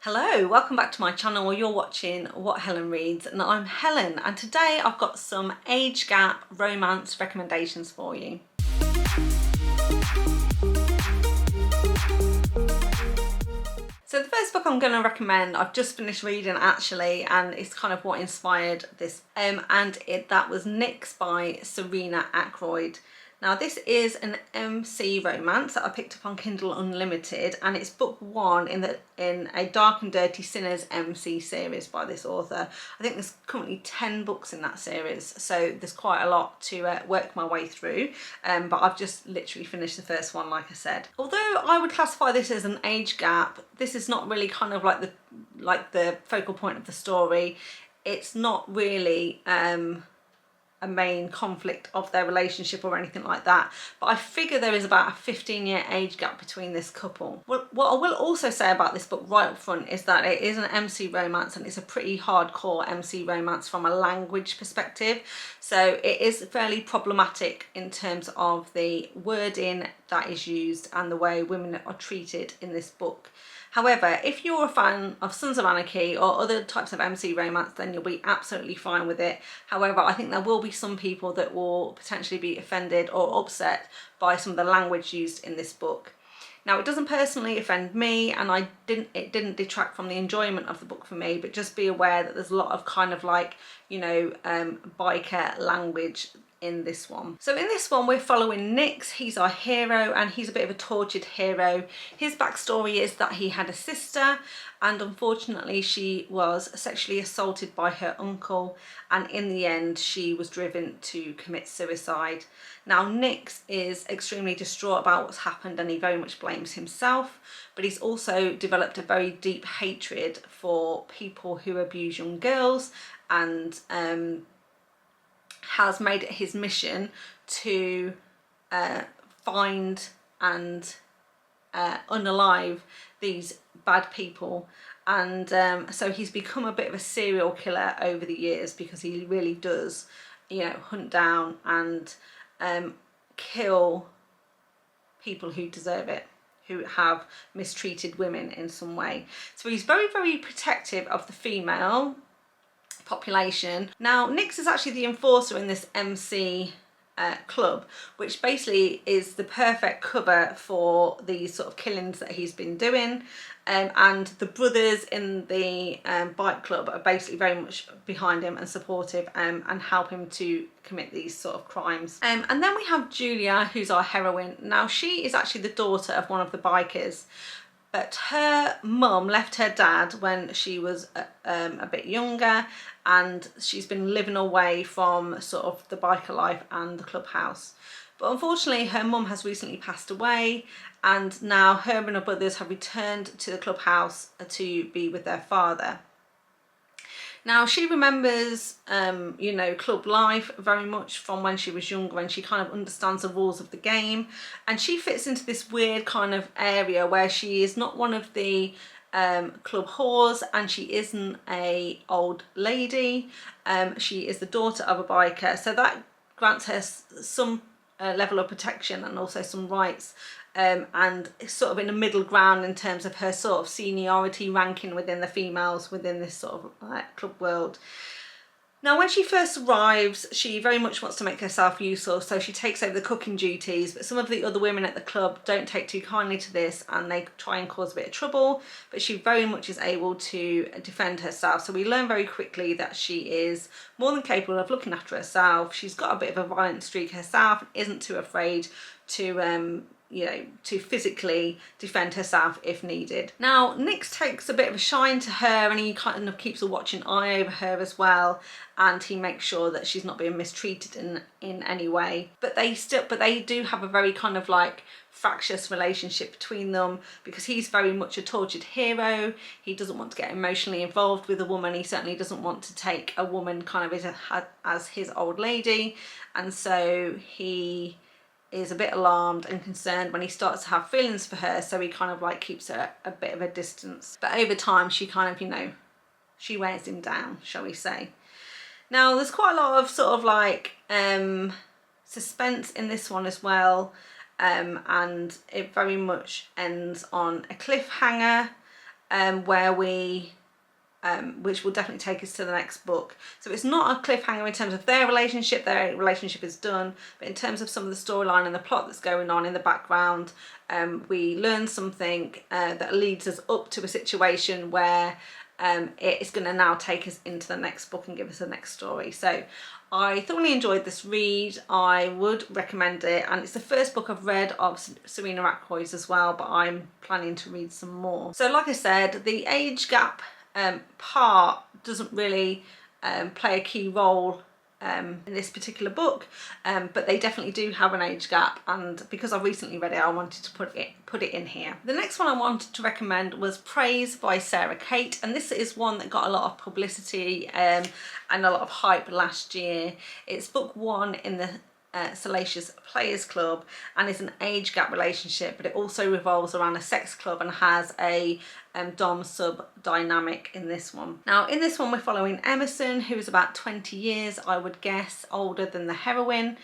Hello, welcome back to my channel where you're watching What Helen Reads, and I'm Helen, and today I've got some age gap romance recommendations for you. So the first book I'm going to recommend, I've just finished reading actually, and it's kind of what inspired this, that was Nyx by Serena Akeroyd. Now this is an MC romance that I picked up on Kindle Unlimited, and it's book one in a Dark and Dirty Sinners MC series by this author. I think there's currently 10 books in that series, so there's quite a lot to work my way through, but I've just literally finished the first one, like I said. Although I would classify this as an age gap, this is not really kind of like the focal point of the story. It's not really a main conflict of their relationship or anything like that, but I figure there is about a 15-year age gap between this couple. What I will also say about this book right up front is that it is an MC romance, and it's a pretty hardcore MC romance from a language perspective, so it is fairly problematic in terms of the wording that is used and the way women are treated in this book. However, if you're a fan of Sons of Anarchy or other types of MC romance, then you'll be absolutely fine with it. However, I think there will be some people that will potentially be offended or upset by some of the language used in this book. Now, it doesn't personally offend me, and it didn't detract from the enjoyment of the book for me, but just be aware that there's a lot of kind of like, you know, biker language in this one. So in this one we're following Nyx. He's our hero, and he's a bit of a tortured hero. His backstory is that he had a sister, and unfortunately she was sexually assaulted by her uncle, and in the end she was driven to commit suicide. Now Nyx is extremely distraught about what's happened, and he very much blames himself, but he's also developed a very deep hatred for people who abuse young girls, and has made it his mission to find and unalive these bad people, and so he's become a bit of a serial killer over the years, because he really does, you know, hunt down and kill people who deserve it, who have mistreated women in some way. So he's very, very protective of the female population. Now Nyx is actually the enforcer in this MC club, which basically is the perfect cover for the sort of killings that he's been doing, and the brothers in the bike club are basically very much behind him and supportive, and help him to commit these sort of crimes. And then we have Julia, who's our heroine. Now she is actually the daughter of one of the bikers, but her mum left her dad when she was a bit younger, and she's been living away from sort of the biker life and the clubhouse. But unfortunately her mum has recently passed away, and now her and her brothers have returned to the clubhouse to be with their father. Now she remembers, you know, club life very much from when she was younger, and she kind of understands the rules of the game, and she fits into this weird kind of area where she is not one of the club whores, and she isn't a old lady. She is the daughter of a biker, so that grants her some level of protection and also some rights, and sort of in a middle ground in terms of her sort of seniority ranking within the females within this sort of club world. Now when she first arrives, she very much wants to make herself useful, so she takes over the cooking duties, but some of the other women at the club don't take too kindly to this, and they try and cause a bit of trouble, but she very much is able to defend herself. So we learn very quickly that she is more than capable of looking after herself. She's got a bit of a violent streak herself, and isn't too afraid to you know, to physically defend herself if needed. Now Nyx takes a bit of a shine to her, and he kind of keeps a watching eye over her as well, and he makes sure that she's not being mistreated in any way. But they do have a very kind of like fractious relationship between them, because he's very much a tortured hero. He doesn't want to get emotionally involved with a woman. He certainly doesn't want to take a woman kind of as his old lady, and so he is a bit alarmed and concerned when he starts to have feelings for her, so he kind of like keeps her a bit of a distance. But over time she kind of, you know, she wears him down, shall we say. Now there's quite a lot of sort of like suspense in this one as well, and it very much ends on a cliffhanger, where we which will definitely take us to the next book. So it's not a cliffhanger in terms of their relationship is done, but in terms of some of the storyline and the plot that's going on in the background, we learn something that leads us up to a situation where it is going to now take us into the next book and give us the next story. So I thoroughly enjoyed this read. I would recommend it, and it's the first book I've read of Serena Akeroyd's as well, but I'm planning to read some more. So like I said, the age gap part doesn't really play a key role in this particular book, but they definitely do have an age gap, and because I recently read it, I wanted to put it in here. The next one I wanted to recommend was Praise by Sarah Cate, and this is one that got a lot of publicity and a lot of hype last year. It's book 1 in the Salacious Players Club, and is an age gap relationship, but it also revolves around a sex club and has a dom-sub dynamic in this one. Now in this one we're following Emerson, who is about 20 years, I would guess, older than the heroine.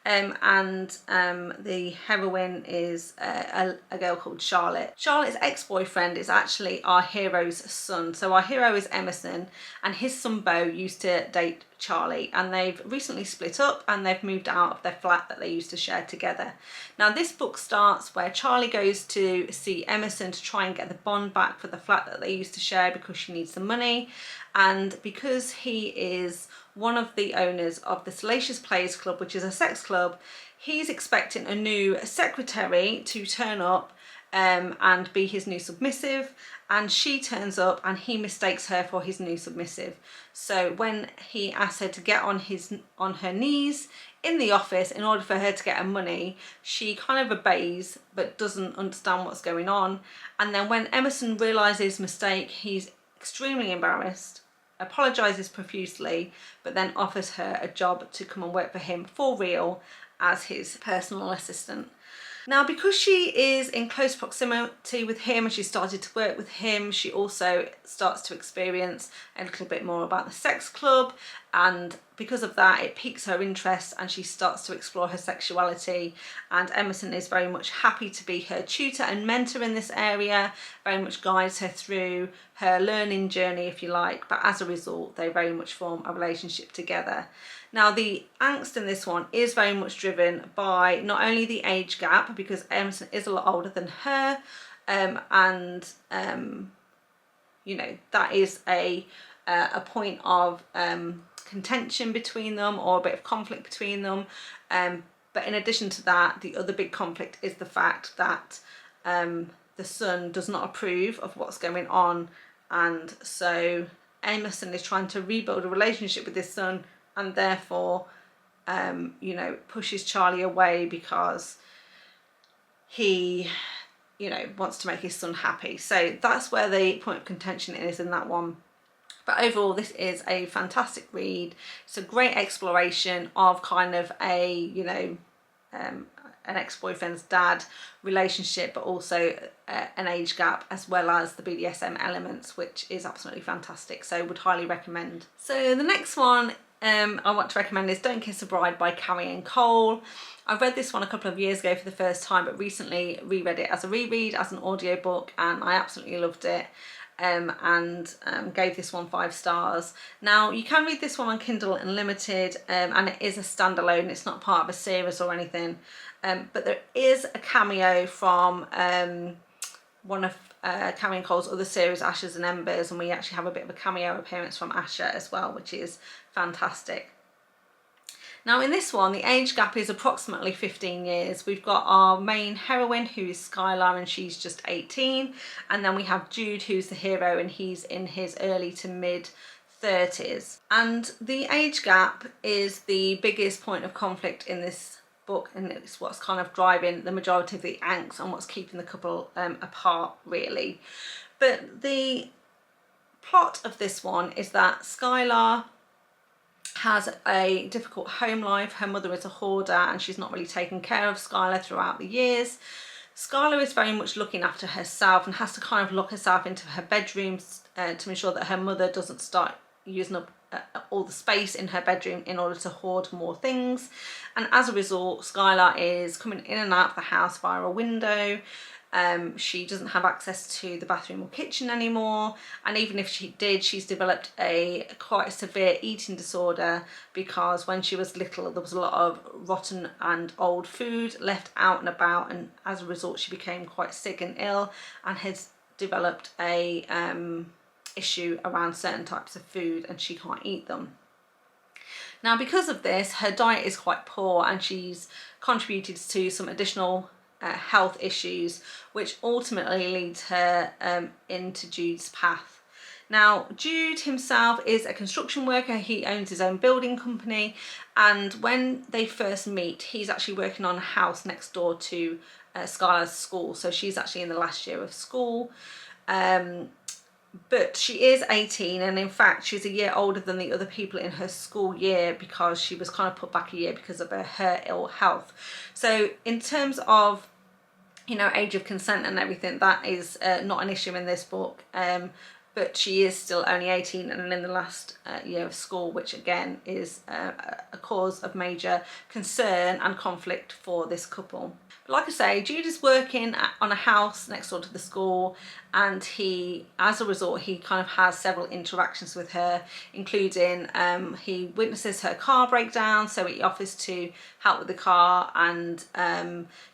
The heroine is a girl called Charlotte. Charlotte's ex-boyfriend is actually our hero's son. So our hero is Emerson, and his son Beau used to date Charlie, and they've recently split up and they've moved out of their flat that they used to share together. Now this book starts where Charlie goes to see Emerson to try and get the bond back for the flat that they used to share because she needs the money, and because he is one of the owners of the Salacious Players Club, which is a sex club, he's expecting a new secretary to turn up and be his new submissive, and she turns up and he mistakes her for his new submissive. So when he asks her to get on her knees in the office in order for her to get her money, she kind of obeys but doesn't understand what's going on. And then when Emerson realizes his mistake, he's extremely embarrassed, apologizes profusely, but then offers her a job to come and work for him for real as his personal assistant. Now, because she is in close proximity with him and she started to work with him, she also starts to experience a little bit more about the sex club, and because of that it piques her interest and she starts to explore her sexuality, and Emerson is very much happy to be her tutor and mentor in this area, very much guides her through her learning journey, if you like, but as a result they very much form a relationship together. Now the angst in this one is very much driven by not only the age gap, because Emerson is a lot older than her, you know, that is a point of contention between them, or a bit of conflict between them, but in addition to that, the other big conflict is the fact that the son does not approve of what's going on, and so Emerson is trying to rebuild a relationship with his son, and therefore you know, pushes Charlie away because he, you know, wants to make his son happy. So that's where the point of contention is in that one. But overall, this is a fantastic read. It's a great exploration of kind of a, you know, an ex-boyfriend's dad relationship, but also an age gap, as well as the BDSM elements, which is absolutely fantastic. So would highly recommend. So the next one I want to recommend is Don't Kiss a Bride by Carian. I read this one a couple of years ago for the first time, but recently reread it as a reread, as an audiobook, and I absolutely loved it. Gave this one 5 stars. Now you can read this one on Kindle Unlimited, and it is a standalone, it's not part of a series or anything, but there is a cameo from one of Carian Cole's other series, Ashes and Embers, and we actually have a bit of a cameo appearance from Asha as well, which is fantastic. Now in this one, the age gap is approximately 15 years. We've got our main heroine, who is Skylar, and she's just 18. And then we have Jude, who's the hero, and he's in his early to mid 30s. And the age gap is the biggest point of conflict in this book, and it's what's kind of driving the majority of the angst and what's keeping the couple apart, really. But the plot of this one is that Skylar has a difficult home life. Her mother is a hoarder and she's not really taken care of Skylar throughout the years. Skylar is very much looking after herself and has to kind of lock herself into her bedrooms to ensure that her mother doesn't start using up all the space in her bedroom in order to hoard more things. And as a result, Skylar is coming in and out of the house via a window. She doesn't have access to the bathroom or kitchen anymore, and even if she did, she's developed quite a severe eating disorder because when she was little there was a lot of rotten and old food left out and about, and as a result she became quite sick and ill and has developed a issue around certain types of food and she can't eat them. Now because of this, her diet is quite poor and she's contributed to some additional health issues, which ultimately leads her into Jude's path. Now Jude himself is a construction worker, he owns his own building company, and when they first meet he's actually working on a house next door to Skylar's school, so she's actually in the last year of school. But she is 18, and in fact she's a year older than the other people in her school year because she was kind of put back a year because of her ill health. So in terms of, you know, age of consent and everything, that is not an issue in this book, but she is still only 18 and in the last year of school, which again is a cause of major concern and conflict for this couple. But like I say, Jude is working on a house next door to the school, and as a result he kind of has several interactions with her, including he witnesses her car breakdown, so he offers to help with the car and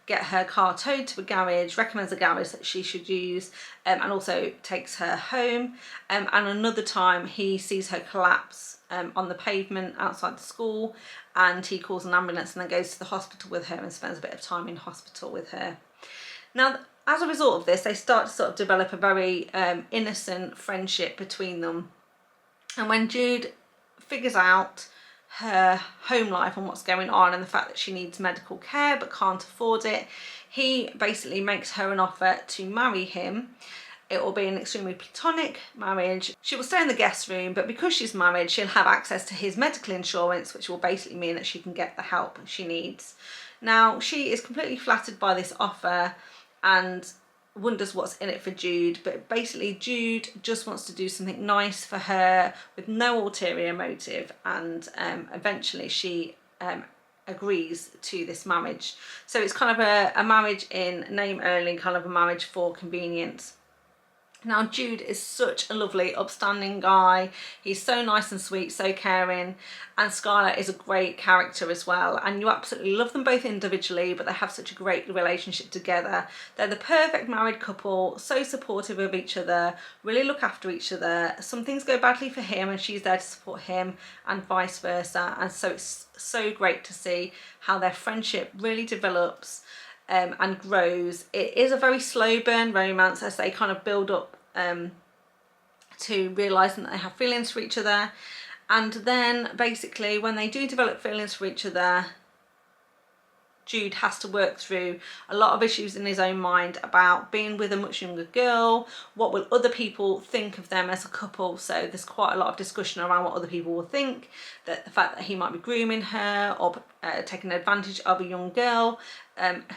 get her car towed to a garage, recommends a garage that she should use, and also takes her home. And another time he sees her collapse on the pavement outside the school, and he calls an ambulance and then goes to the hospital with her and spends a bit of time in hospital with her. Now as a result of this, they start to sort of develop a very innocent friendship between them, and when Jude figures out her home life and what's going on and the fact that she needs medical care but can't afford it, he basically makes her an offer to marry him. It will be an extremely platonic marriage. She will stay in the guest room, but because she's married she'll have access to his medical insurance, which will basically mean that she can get the help she needs. Now she is completely flattered by this offer and wonders what's in it for Jude, but basically Jude just wants to do something nice for her with no ulterior motive, and eventually she agrees to this marriage. So it's kind of a marriage in name only, kind of a marriage for convenience. Now Jude is such a lovely, upstanding guy. He's so nice and sweet, so caring, and Skylar is a great character as well, and you absolutely love them both individually, but they have such a great relationship together. They're the perfect married couple, so supportive of each other, really look after each other. Some things go badly for him and she's there to support him, and vice versa, and so it's so great to see how their friendship really develops and grows. It is a very slow burn romance as they kind of build up to realising that they have feelings for each other, and then basically when they do develop feelings for each other, Jude has to work through a lot of issues in his own mind about being with a much younger girl. What will other people think of them as a couple? So there's quite a lot of discussion around what other people will think, that the fact that he might be grooming her or taking advantage of a young girl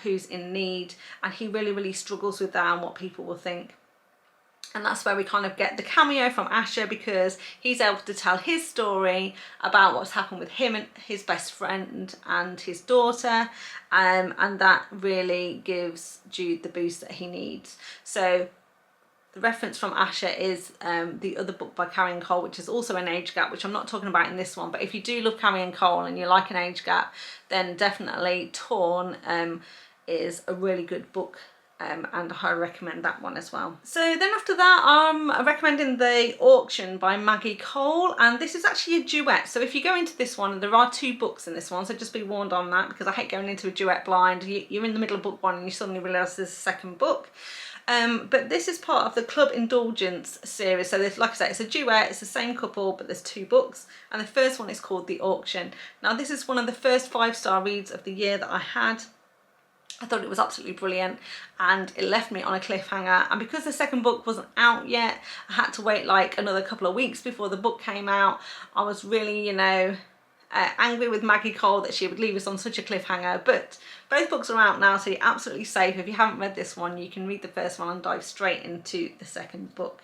who's in need, and he really struggles with that and what people will think. And that's where we kind of get the cameo from Asher, because he's able to tell his story about what's happened with him and his best friend and his daughter, and that really gives Jude the boost that he needs. So the reference from Asher is the other book by Carian, which is also an age gap, which I'm not talking about in this one, but if you do love Carian and you like an age gap, then definitely Torn is a really good book. And I recommend that one as well. So then after that, I'm recommending The Auction by Maggie Cole, and this is actually a duet. So if you go into this one, there are 2 books in this one, so just be warned on that, because I hate going into a duet blind. You're in the middle of book 1 and you suddenly realise there's a second book. But this is part of the Club Indulgence series. So like I say, it's a duet, it's the same couple, but there's 2 books, and the first one is called The Auction. Now this is one of the first 5-star reads of the year that I had. I thought it was absolutely brilliant, and it left me on a cliffhanger, and because the second book wasn't out yet, I had to wait like another couple of weeks before the book came out. I was really, you know, angry with Maggie Cole that she would leave us on such a cliffhanger, but both books are out now, so you're absolutely safe. If you haven't read this one, you can read the first one and dive straight into the second book.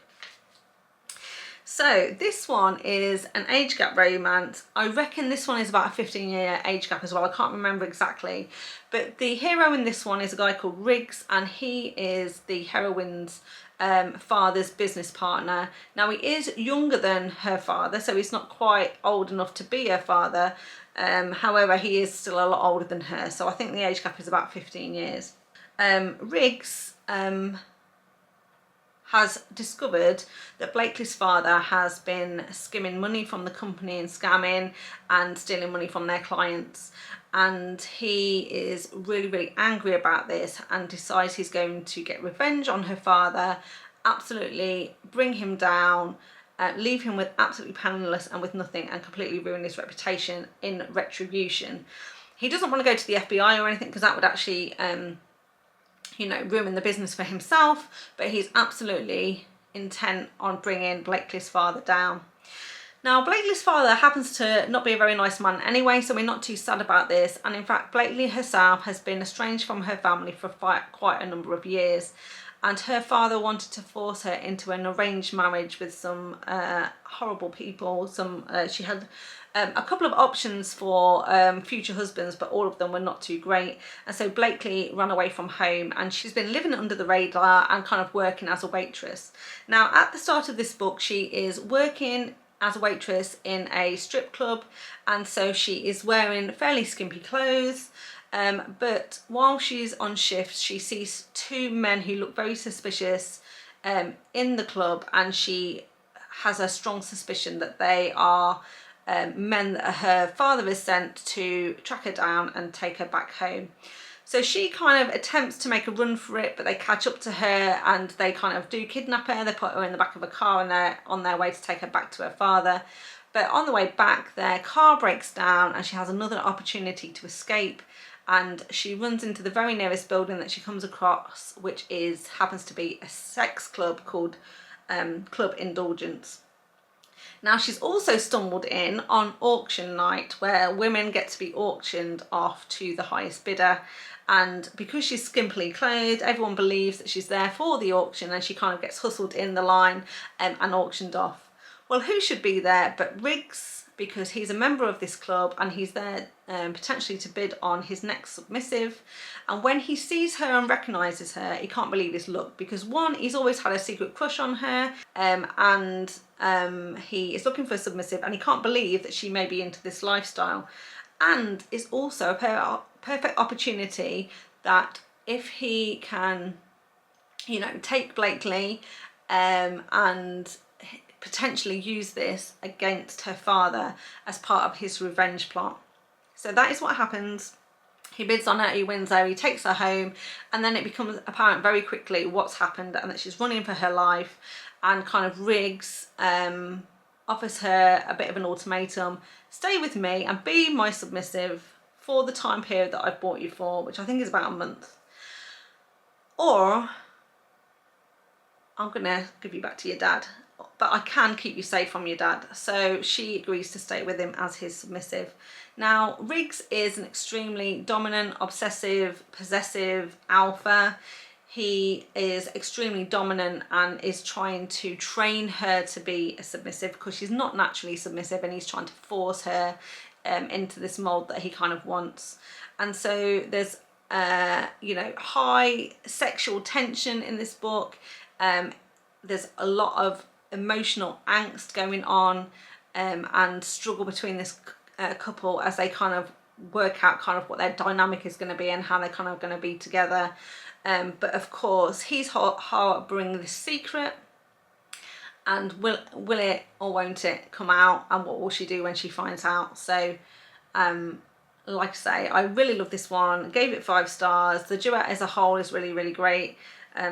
So this one is an age gap romance. I reckon this one is about a 15-year age gap as well. I can't remember exactly. But the hero in this one is a guy called Riggs, and he is the heroine's father's business partner. Now he is younger than her father, so he's not quite old enough to be her father. However, he is still a lot older than her. So I think the age gap is about 15 years. Riggs has discovered that Blakely's father has been skimming money from the company and scamming and stealing money from their clients, and he is really angry about this and decides he's going to get revenge on her father, absolutely bring him down, leave him with absolutely penniless and with nothing, and completely ruin his reputation in retribution. He doesn't want to go to the FBI or anything because that would actually you know, ruin the business for himself, but he's absolutely intent on bringing Blakely's father down. Now, Blakely's father happens to not be a very nice man anyway, so we're not too sad about this. And in fact, Blakely herself has been estranged from her family for quite a number of years. And her father wanted to force her into an arranged marriage with some horrible people. She had a couple of options for future husbands, but all of them were not too great. And so Blakely ran away from home, and she's been living under the radar and kind of working as a waitress. Now, at the start of this book, she is working as a waitress in a strip club, and so she is wearing fairly skimpy clothes. But while she's on shift, she sees two men who look very suspicious in the club, and she has a strong suspicion that they are men that her father has sent to track her down and take her back home. So she kind of attempts to make a run for it, but they catch up to her and they kind of do kidnap her. They put her in the back of a car and they're on their way to take her back to her father. But on the way back, their car breaks down and she has another opportunity to escape. And she runs into the very nearest building that she comes across, which happens to be a sex club called Club Indulgence. Now, she's also stumbled in on auction night, where women get to be auctioned off to the highest bidder. And because she's skimpily clothed, everyone believes that she's there for the auction, and she kind of gets hustled in the line and auctioned off. Well, who should be there but Riggs, because he's a member of this club and he's there potentially to bid on his next submissive. And when he sees her and recognises her, he can't believe his luck, because one, he's always had a secret crush on her, and he is looking for a submissive, and he can't believe that she may be into this lifestyle. And it's also a perfect opportunity that if he can, you know, take Blakely and potentially use this against her father as part of his revenge plot. So that is what happens. He bids on her, he wins her, he takes her home, and then it becomes apparent very quickly what's happened and that she's running for her life. And kind of Riggs offers her a bit of an ultimatum: stay with me and be my submissive for the time period that I've bought you for, which I think is about a month, or I'm gonna give you back to your dad, but I can keep you safe from your dad. So she agrees to stay with him as his submissive. Now, Riggs is an extremely dominant, obsessive, possessive alpha. He is extremely dominant and is trying to train her to be a submissive, because she's not naturally submissive, and he's trying to force her into this mold that he kind of wants. And so there's you know, high sexual tension in this book. There's a lot of emotional angst going on and struggle between this couple as they kind of work out kind of what their dynamic is going to be and how they're kind of going to be together. But of course, he's harboring this secret, and will it or won't it come out, and what will she do when she finds out? So like I say, I really love this one. Gave it 5 stars. The duet as a whole is really great.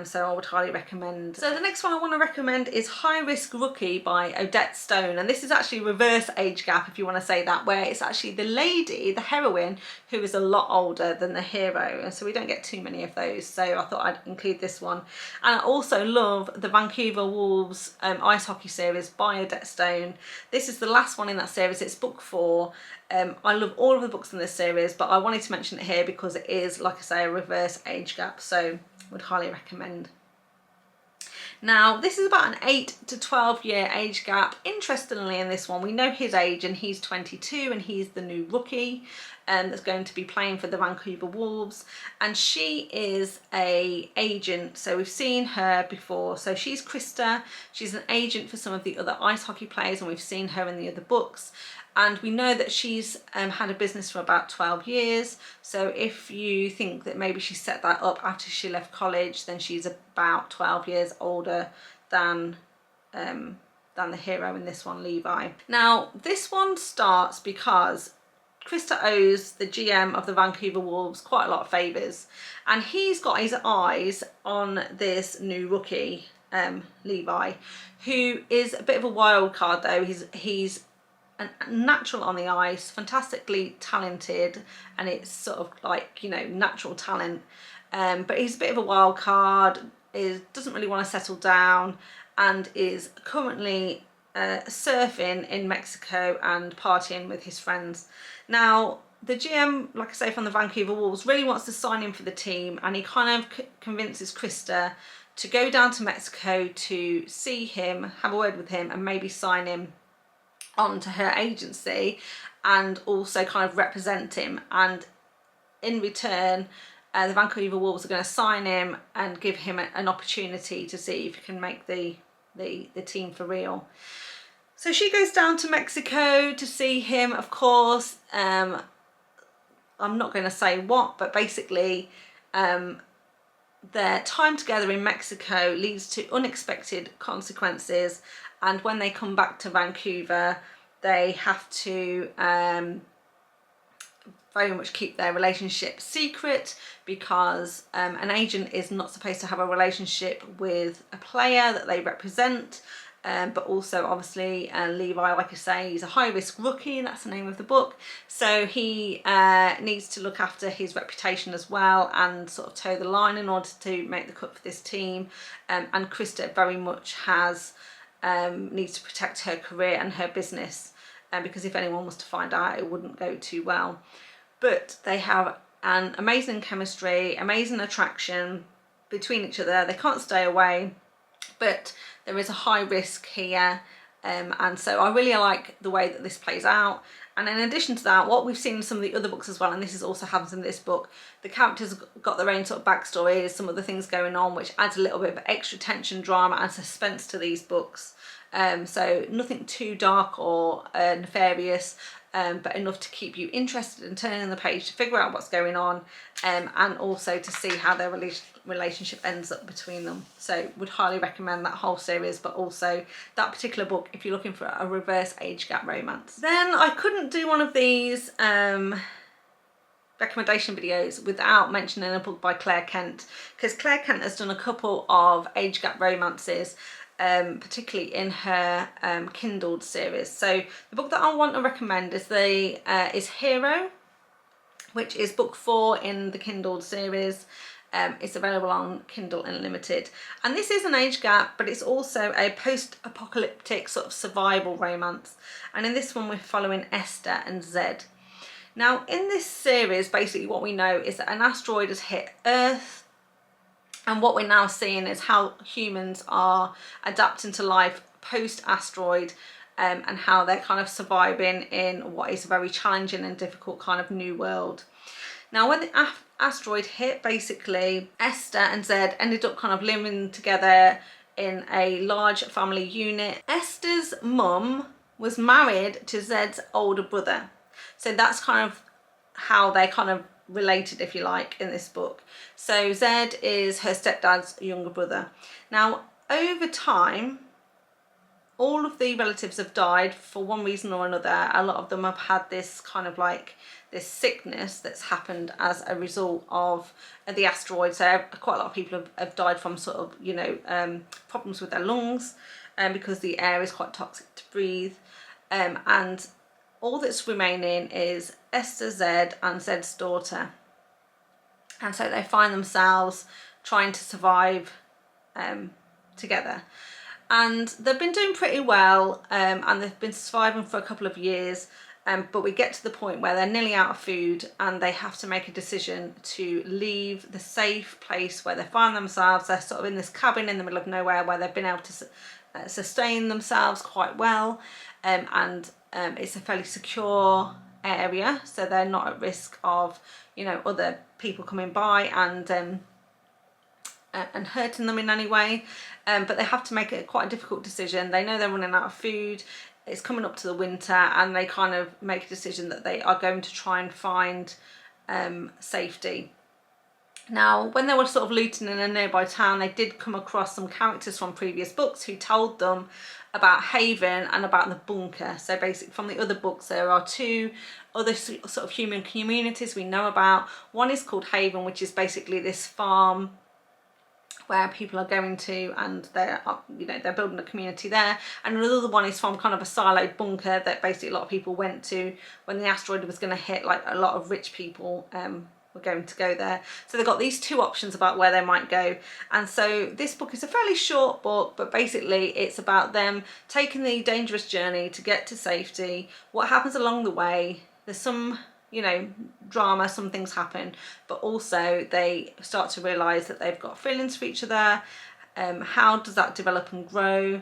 So I would highly recommend. So the next one I want to recommend is High Risk Rookie by Odette Stone, and this is actually reverse age gap, if you want to say that, where it's actually the lady, the heroine, who is a lot older than the hero, and so we don't get too many of those, so I thought I'd include this one. And I also love the Vancouver Wolves ice hockey series by Odette Stone. This is the last one in that series. It's book 4. I love all of the books in this series, but I wanted to mention it here because it is, like I say, a reverse age gap, so would highly recommend. Now this is about an 8 to 12 year age gap. Interestingly, in this one we know his age, and he's 22 and he's the new rookie that's going to be playing for the Vancouver Wolves, and she is a agent, so we've seen her before. So she's Krista, she's an agent for some of the other ice hockey players, and we've seen her in the other books. And we know that she's had a business for about 12 years. So if you think that maybe she set that up after she left college, then she's about 12 years older than the hero in this one, Levi. Now, this one starts because Krista owes the GM of the Vancouver Wolves quite a lot of favours. And he's got his eyes on this new rookie, Levi, who is a bit of a wild card though. He's a natural on the ice, fantastically talented, and it's sort of like, you know, natural talent, but he's a bit of a wild card, doesn't really want to settle down, and is currently surfing in Mexico and partying with his friends. Now the GM, like I say, from the Vancouver Wolves really wants to sign him for the team, and he kind of convinces Krista to go down to Mexico to see him, have a word with him, and maybe sign him onto her agency and also kind of represent him. And in return, the Vancouver Wolves are going to sign him and give him an opportunity to see if he can make the team for real. So she goes down to Mexico to see him, of course. I'm not going to say what, but basically their time together in Mexico leads to unexpected consequences, and when they come back to Vancouver they have to very much keep their relationship secret, because an agent is not supposed to have a relationship with a player that they represent. But also obviously Levi, like I say, he's a high-risk rookie, and that's the name of the book, so he needs to look after his reputation as well and sort of toe the line in order to make the cut for this team. And Krista very much needs to protect her career and her business, because if anyone was to find out, it wouldn't go too well. But they have an amazing chemistry, amazing attraction between each other. They can't stay away, but there is a high risk here, and so I really like the way that this plays out. And in addition to that, what we've seen in some of the other books as well, and this is also happens in this book, the characters got their own sort of backstories, some other things going on, which adds a little bit of extra tension, drama and suspense to these books. So nothing too dark or nefarious, but enough to keep you interested in turning the page to figure out what's going on, and also to see how their relationship ends up between them. So would highly recommend that whole series, but also that particular book if you're looking for a reverse age gap romance. Then I couldn't do one of these recommendation videos without mentioning a book by Claire Kent, because Claire Kent has done a couple of age gap romances, particularly in her Kindled series. So the book that I want to recommend is Hero, which is book 4 in the Kindled series. It's available on Kindle Unlimited, and this is an age gap, but it's also a post-apocalyptic sort of survival romance. And in this one we're following Esther and Zed. Now in this series, basically what we know is that an asteroid has hit Earth, and what we're now seeing is how humans are adapting to life post-asteroid, and how they're kind of surviving in what is a very challenging and difficult kind of new world. Now when the asteroid hit, basically Esther and Zed ended up kind of living together in a large family unit. Esther's mum was married to Zed's older brother, so that's kind of how they kind of related, if you like, in this book. So Zed is her stepdad's younger brother. Now over time all of the relatives have died for one reason or another. A lot of them have had this kind of like this sickness that's happened as a result of the asteroid. So quite a lot of people have died from sort of, you know, problems with their lungs, because the air is quite toxic to breathe. And all that's remaining is Esther, Zed and Zed's daughter. And so they find themselves trying to survive together. And they've been doing pretty well, and they've been surviving for a couple of years. But we get to the point where they're nearly out of food and they have to make a decision to leave the safe place where they find themselves. They're sort of in this cabin in the middle of nowhere where they've been able to sustain themselves quite well, and it's a fairly secure area, so they're not at risk of, you know, other people coming by and hurting them in any way. But they have to make quite a difficult decision. They know they're running out of food. It's coming up to the winter, and they kind of make a decision that they are going to try and find safety. Now, when they were sort of looting in a nearby town, they did come across some characters from previous books who told them about Haven and about the bunker. So basically from the other books, there are two other sort of human communities we know about. One is called Haven, which is basically this farm where people are going to, and they're, you know, they're building a community there. And another one is from kind of a siloed bunker that basically a lot of people went to when the asteroid was going to hit. Like a lot of rich people were going to go there. So they've got these two options about where they might go. And so this book is a fairly short book, but basically it's about them taking the dangerous journey to get to safety, what happens along the way. There's some, you know, drama, some things happen, but also they start to realise that they've got feelings for each other. How does that develop and grow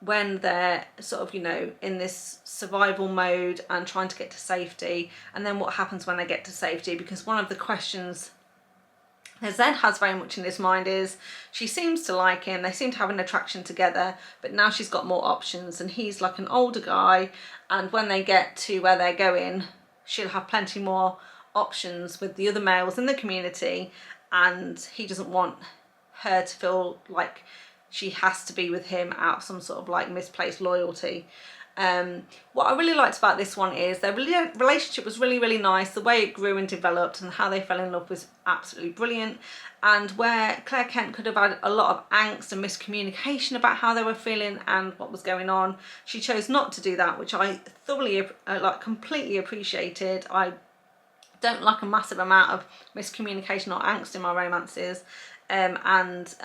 when they're sort of, you know, in this survival mode and trying to get to safety? And then what happens when they get to safety? Because one of the questions that Zed has very much in his mind is, she seems to like him, they seem to have an attraction together, but now she's got more options, and he's like an older guy, and when they get to where they're going, she'll have plenty more options with the other males in the community, and he doesn't want her to feel like she has to be with him out of some sort of like misplaced loyalty. What I really liked about this one is their relationship was really, really nice. The way it grew and developed and how they fell in love was absolutely brilliant. And where Claire Kent could have had a lot of angst and miscommunication about how they were feeling and what was going on, she chose not to do that, which I thoroughly, like completely appreciated. I don't like a massive amount of miscommunication or angst in my romances, and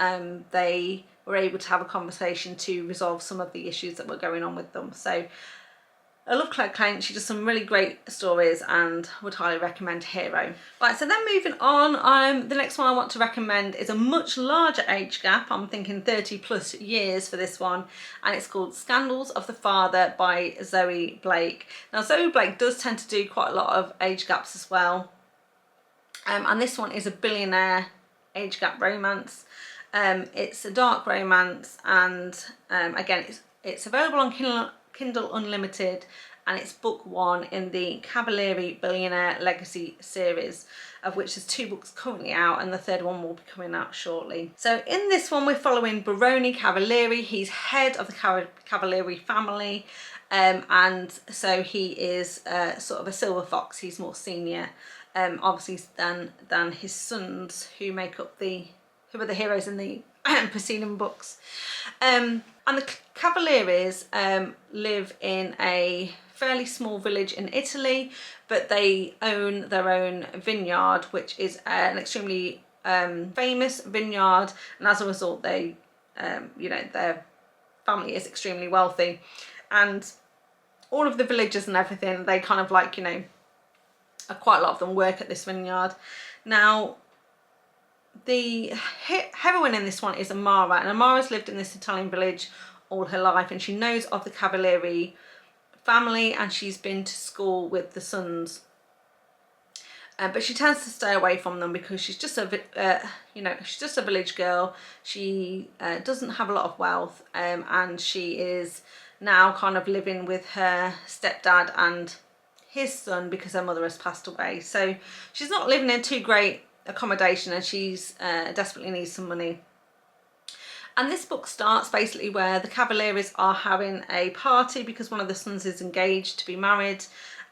they were able to have a conversation to resolve some of the issues that were going on with them. So I love Claire Kent. She does some really great stories and would highly recommend Hero. Right, so then moving on, the next one I want to recommend is a much larger age gap. I'm thinking 30 plus years for this one, and it's called Scandals of the Father by Zoe Blake. Now Zoe Blake does tend to do quite a lot of age gaps as well, and this one is a billionaire age gap romance. It's a dark romance, and again it's available on Kindle Unlimited, and it's book one in the Cavalieri Billionaire Legacy series, of which there's 2 books currently out, and the 3rd one will be coming out shortly. So in this one we're following Barone Cavalieri. He's head of the Cavalieri family, and so he is sort of a silver fox. He's more senior, obviously, than his sons, who make up who are the heroes in the preceding books. And the Cavalieris live in a fairly small village in Italy, but they own their own vineyard, which is an extremely famous vineyard, and as a result they, you know, their family is extremely wealthy, and all of the villagers and everything, they kind of like, you know, quite a lot of them work at this vineyard. Now the heroine in this one is Amara, and Amara's lived in this Italian village all her life, and she knows of the Cavalieri family, and she's been to school with the sons, but she tends to stay away from them because she's just a you know, she's just a village girl. She doesn't have a lot of wealth, and she is now kind of living with her stepdad and his son because her mother has passed away. So she's not living in too great accommodation, and she's desperately needs some money. And this book starts basically where the Cavalieris are having a party because one of the sons is engaged to be married,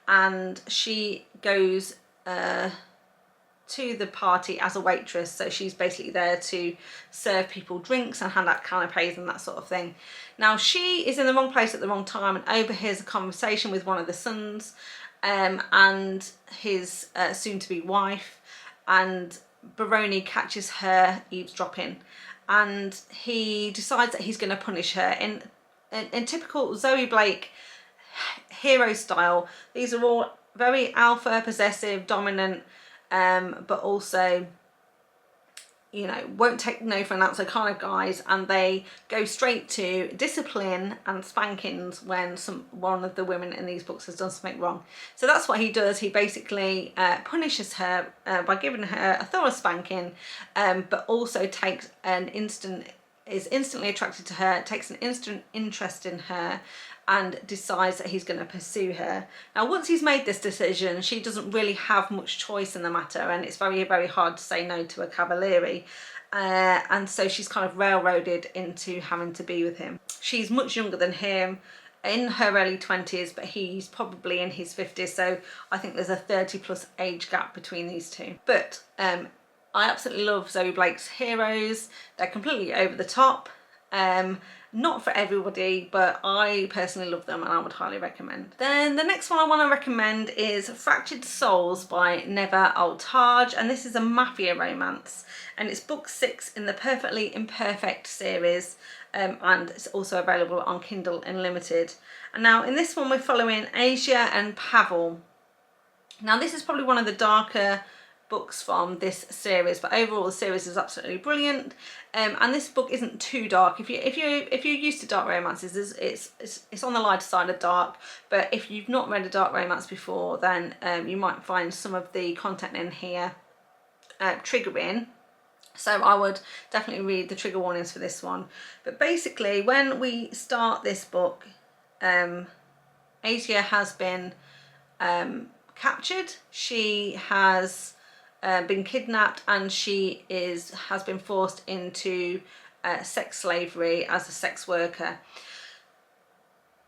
and she goes to the party as a waitress. So she's basically there to serve people drinks and hand out canapes and that sort of thing. Now she is in the wrong place at the wrong time and overhears a conversation with one of the sons and his soon-to-be wife, and Barone catches her eavesdropping, and he decides that he's going to punish her. In typical Zoe Blake, hero style. These are all very alpha, possessive, dominant, but also, you know, won't take no for an answer kind of guys, and they go straight to discipline and spankings when one of the women in these books has done something wrong. So that's what he does. He basically punishes her by giving her a thorough spanking, but also is instantly attracted to her, takes an instant interest in her, and decides that he's going to pursue her. Now, once he's made this decision, she doesn't really have much choice in the matter, and it's very, very hard to say no to a cavaliere. And so she's kind of railroaded into having to be with him. She's much younger than him, in her early 20s, but he's probably in his 50s, so I think there's a 30+ age gap between these two. But I absolutely love Zoe Blake's heroes. They're completely over the top. Not for everybody, but I personally love them and I would highly recommend. Then the next one I want to recommend is Fractured Souls by Neva, Altaj, and this is a mafia romance, and it's book 6 in the Perfectly Imperfect series, and it's also available on Kindle Unlimited. And now in this one we're following Asia and Pavel. Now this is probably one of the darker books from this series, but overall the series is absolutely brilliant, and this book isn't too dark. If you're used to dark romances, it's on the lighter side of dark, but if you've not read a dark romance before, then you might find some of the content in here triggering. So I would definitely read the trigger warnings for this one. But basically, when we start this book, Asia has been captured. She has been kidnapped, and she has been forced into sex slavery as a sex worker.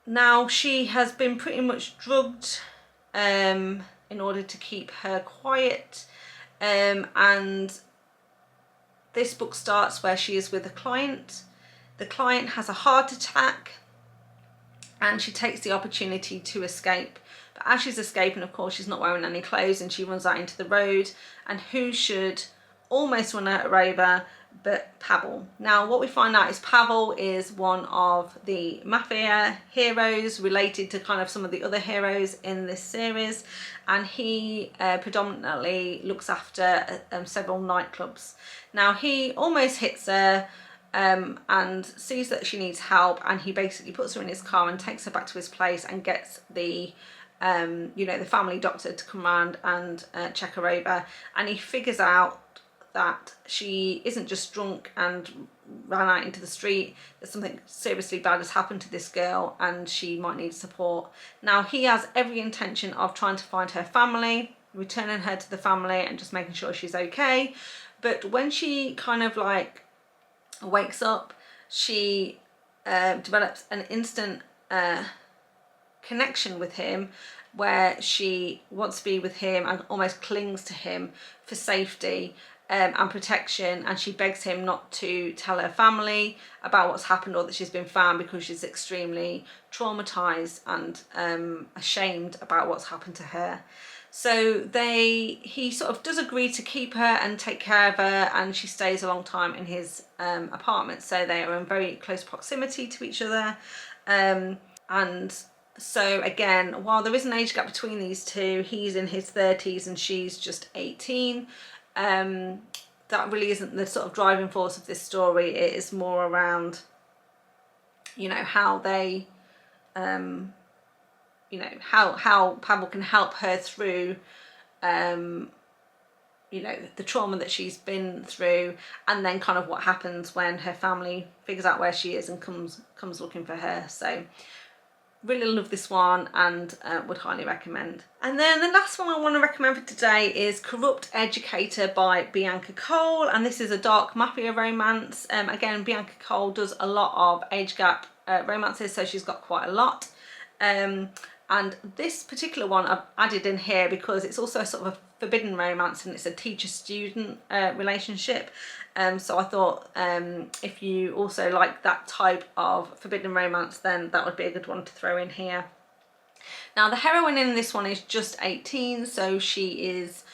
Now she has been pretty much drugged in order to keep her quiet, and this book starts where she is with a client. The client has a heart attack and she takes the opportunity to escape. But as she's escaping, of course, she's not wearing any clothes, and she runs out into the road, and who should almost run her over but Pavel. Now what we find out is Pavel is one of the mafia heroes, related to kind of some of the other heroes in this series, and he predominantly looks after several nightclubs. Now he almost hits her and sees that she needs help, and he basically puts her in his car and takes her back to his place and gets the you know, the family doctor to come around and check her over, and he figures out that she isn't just drunk and ran out into the street. There's something seriously bad has happened to this girl and she might need support. Now he has every intention of trying to find her family, returning her to the family and just making sure she's okay. But when she kind of like wakes up, she develops an instant connection with him, where she wants to be with him and almost clings to him for safety and protection, and she begs him not to tell her family about what's happened or that she's been found, because she's extremely traumatized and ashamed about what's happened to her. So he sort of does agree to keep her and take care of her, and she stays a long time in his apartment, so they are in very close proximity to each other. And so again, while there is an age gap between these two, he's in his 30s and she's just 18. That really isn't the sort of driving force of this story. It is more around, you know, how they, you know, how Pavel can help her through, you know, the trauma that she's been through, and then kind of what happens when her family figures out where she is and comes looking for her. So really love this one and would highly recommend. And then the last one I want to recommend for today is Corrupt Educator by Bianca Cole, and this is a dark mafia romance. Again, Bianca Cole does a lot of age gap romances, so she's got quite a lot. And this particular one I've added in here because it's also a sort of a forbidden romance, and it's a teacher-student relationship. So I thought if you also like that type of forbidden romance, then that would be a good one to throw in here. Now the heroine in this one is just 18, so she is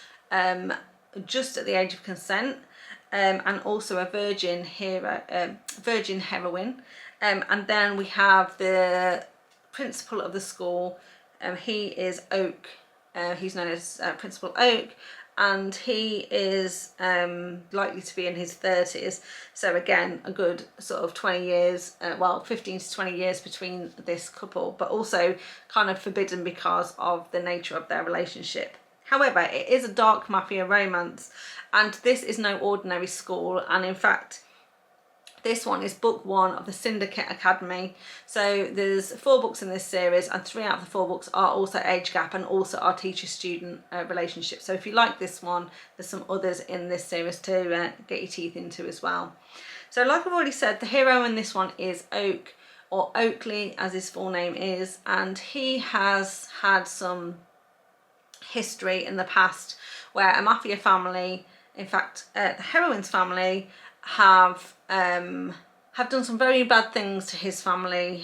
just at the age of consent, and also a virgin heroine. And then we have the principal of the school, he is Oak. He's known as Principal Oak, and he is likely to be in his 30s. So again, a good sort of 20 years, well, 15 to 20 years between this couple, but also kind of forbidden because of the nature of their relationship. However, it is a dark mafia romance, and this is no ordinary school, and in fact, this one is book 1 of the Syndicate Academy. So there's 4 books in this series, and 3 out of the 4 books are also age gap and also are teacher-student relationships. So if you like this one, there's some others in this series to get your teeth into as well. So like I've already said, the hero in this one is Oak, or Oakley as his full name is, and he has had some history in the past where a mafia family, in fact the heroine's family, have done some very bad things to his family.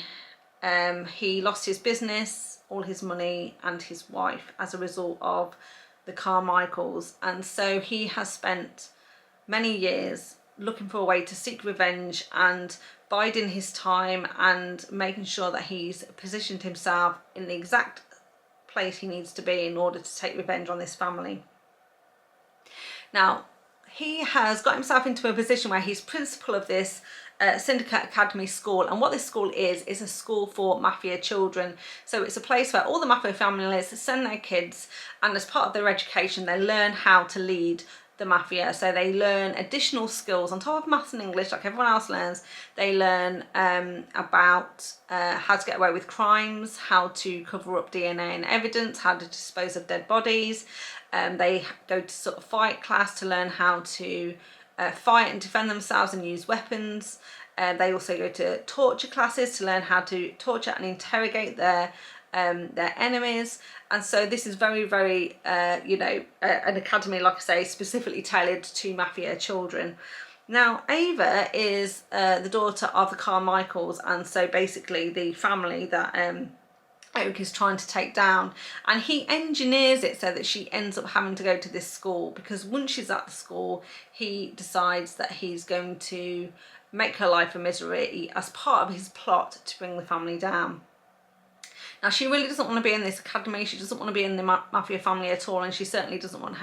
He lost his business, all his money and his wife as a result of the Carmichaels, and so he has spent many years looking for a way to seek revenge and biding his time and making sure that he's positioned himself in the exact place he needs to be in order to take revenge on this family. Now, he has got himself into a position where he's principal of this Syndicate Academy school, and what this school is a school for mafia children. So it's a place where all the mafia families send their kids, and as part of their education they learn how to lead the mafia. So they learn additional skills on top of maths and English like everyone else learns. They learn about how to get away with crimes, how to cover up DNA and evidence, how to dispose of dead bodies. They go to sort of fight class to learn how to fight and defend themselves and use weapons. They also go to torture classes to learn how to torture and interrogate their enemies. And so this is very, very, you know, an academy, like I say, specifically tailored to mafia children. Now, Ava is the daughter of the Carmichaels, and so basically the family that Oak is trying to take down, and he engineers it so that she ends up having to go to this school, because once she's at the school he decides that he's going to make her life a misery as part of his plot to bring the family down. Now, she really doesn't want to be in this academy, she doesn't want to be in the mafia family at all, and she certainly doesn't want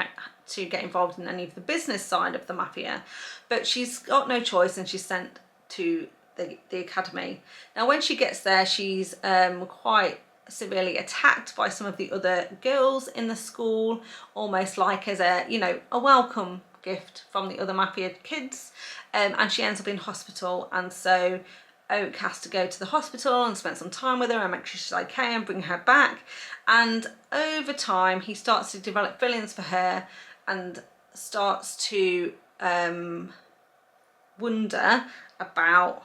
to get involved in any of the business side of the mafia, but she's got no choice and she's sent to the academy. Now, when she gets there, she's quite severely attacked by some of the other girls in the school, almost like as a, you know, a welcome gift from the other mafia kids, and she ends up in hospital, and so Oak has to go to the hospital and spend some time with her and make sure she's okay and bring her back. And over time he starts to develop feelings for her and starts to wonder about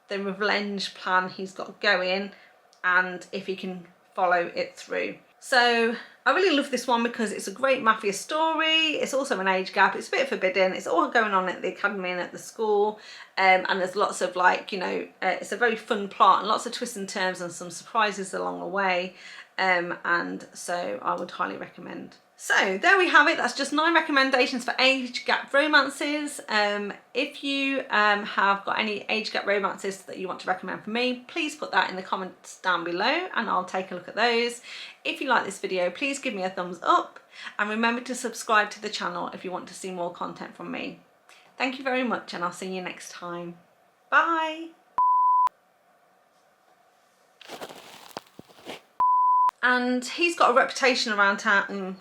the revenge plan he's got going and if he can follow it through. So I really love this one because it's a great mafia story. It's also an age gap. It's a bit forbidden. It's all going on at the academy and at the school, and there's lots of, like, you know, it's a very fun plot and lots of twists and turns and some surprises along the way, and so I would highly recommend. So there we have it. That's just 9 recommendations for age gap romances. If you have got any age gap romances that you want to recommend for me, please put that in the comments down below and I'll take a look at those. If you like this video, please give me a thumbs up and remember to subscribe to the channel if you want to see more content from me. Thank you very much, and I'll see you next time. Bye. And he's got a reputation around town.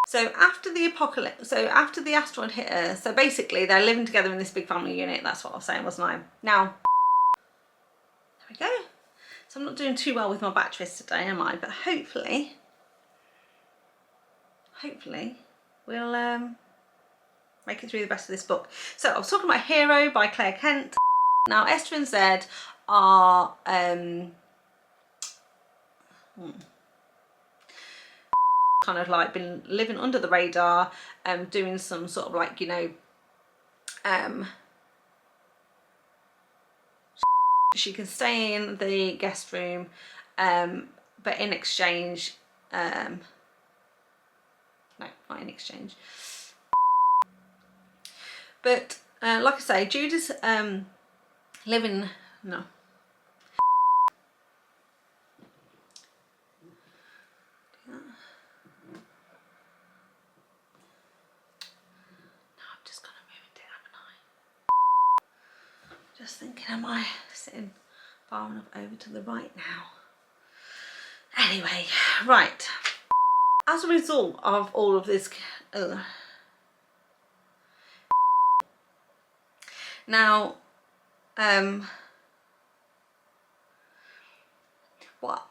So after the apocalypse, so after the asteroid hit Earth, so basically they're living together in this big family unit. That's what I was saying, wasn't I? Now, there we go. So I'm not doing too well with my batteries today, am I? But hopefully we'll make it through the rest of this book. So I was talking about Hero by Claire Kent. Now, Esther and Zed are kind of like been living under the radar, doing some sort of, like, you know, she can stay in the guest room, but in exchange, no, not in exchange, but like I say, Judah's living, no, just thinking, am I sitting far enough over to the right now? Anyway, right. As a result of all of this, now, what